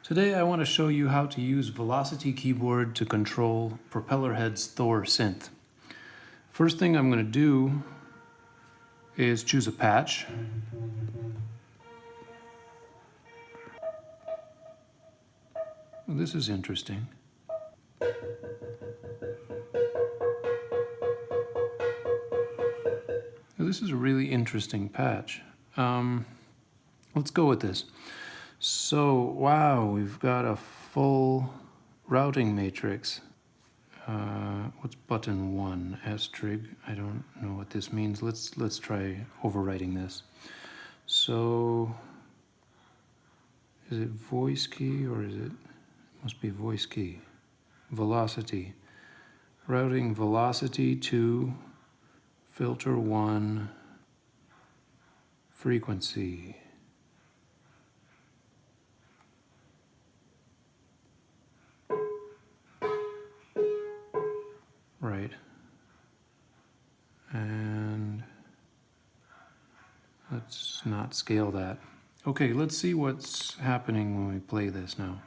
Today I want to show you how to use Velocity Keyboard to control Propellerhead's Thor synth. First thing I'm going to do is choose a patch. Well, this is interesting. Now, this is a really interesting patch. Let's go with this. So, wow, we've got a full routing matrix. What's button 1? S-trig. I don't know what this means. Let's try overwriting this. So, is it voice key or is it must be voice key. Velocity. Routing velocity to filter 1 frequency. Right. And let's not scale that. Okay, let's see what's happening when we play this now.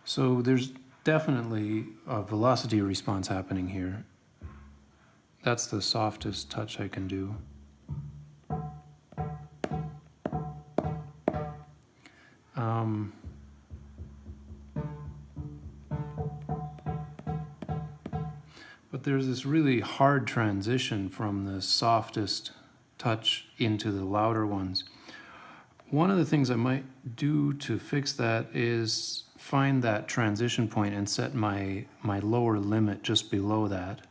So there's definitely a velocity response happening here. That's the softest touch I can do. But there's this really hard transition from the softest touch into the louder ones. One of the things I might do to fix that is find that transition point and set my lower limit just below that.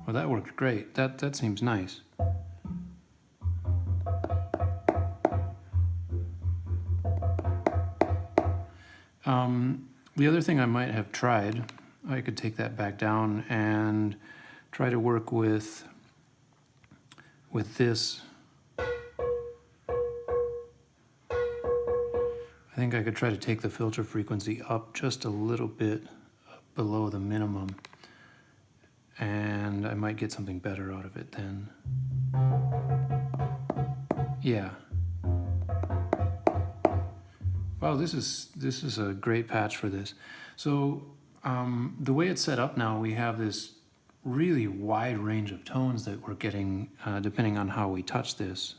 Well, that worked great. That seems nice. The other thing I might have tried, I could take that back down and try to work with this. I think I could try to take the filter frequency up just a little bit below the minimum, and I might get something better out of it then. Yeah. Wow, this is a great patch for this. So the way it's set up now, we have this really wide range of tones that we're getting depending on how we touch this.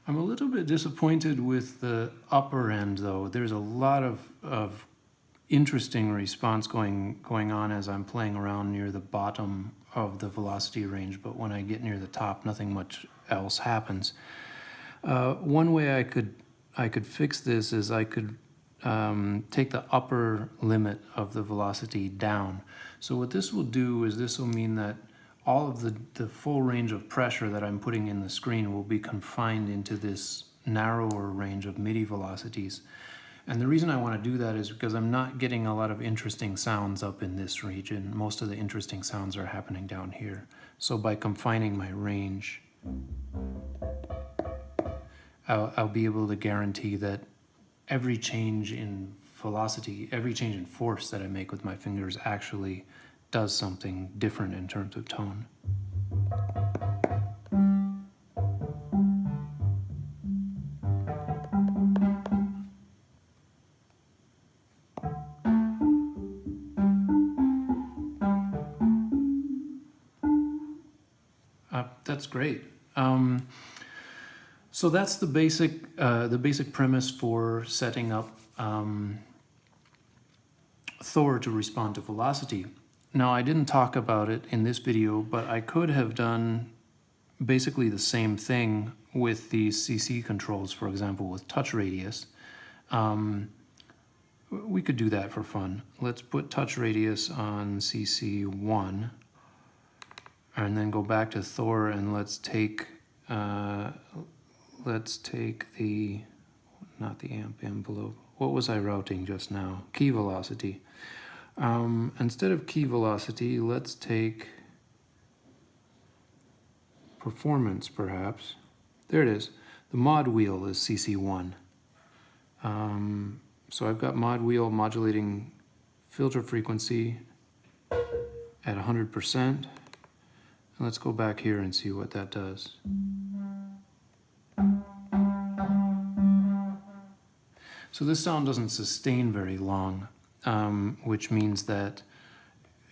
I'm a little bit disappointed with the upper end though. There's a lot of interesting response going on as I'm playing around near the bottom of the velocity range, but when I get near the top, nothing much else happens. One way I could fix this is I could take the upper limit of the velocity down. So what this will do is this will mean that all of the full range of pressure that I'm putting in the screen will be confined into this narrower range of MIDI velocities. And the reason I want to do that is because I'm not getting a lot of interesting sounds up in this region. Most of the interesting sounds are happening down here. So by confining my range, I'll be able to guarantee that every change in velocity, every change in force that I make with my fingers actually does something different in terms of tone. That's great. So that's the basic premise for setting up Thor to respond to velocity. Now, I didn't talk about it in this video, but I could have done basically the same thing with these CC controls, for example, with touch radius. We could do that for fun. Let's put touch radius on CC1 and then go back to Thor and let's take the, not the amp envelope, what was I routing just now? Key velocity. Instead of key velocity, let's take performance perhaps. There it is. The mod wheel is CC1. So I've got mod wheel modulating filter frequency at 100%. And let's go back here and see what that does. So this sound doesn't sustain very long, which means that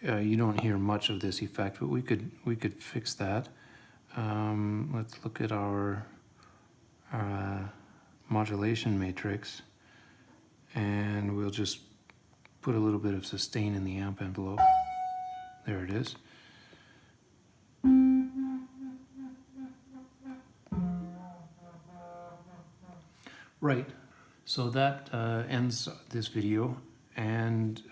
you don't hear much of this effect, but we could fix that. Let's look at our modulation matrix, and we'll just put a little bit of sustain in the amp envelope. There it is. Right, so that ends this video, and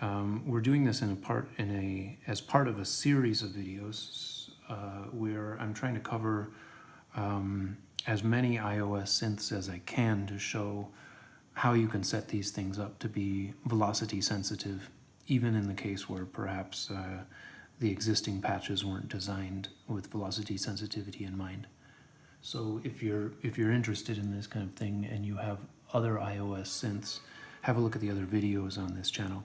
we're doing this as part of a series of videos where I'm trying to cover as many iOS synths as I can to show how you can set these things up to be velocity sensitive, even in the case where perhaps the existing patches weren't designed with velocity sensitivity in mind. So if you're interested in this kind of thing and you have other iOS synths, have a look at the other videos on this channel.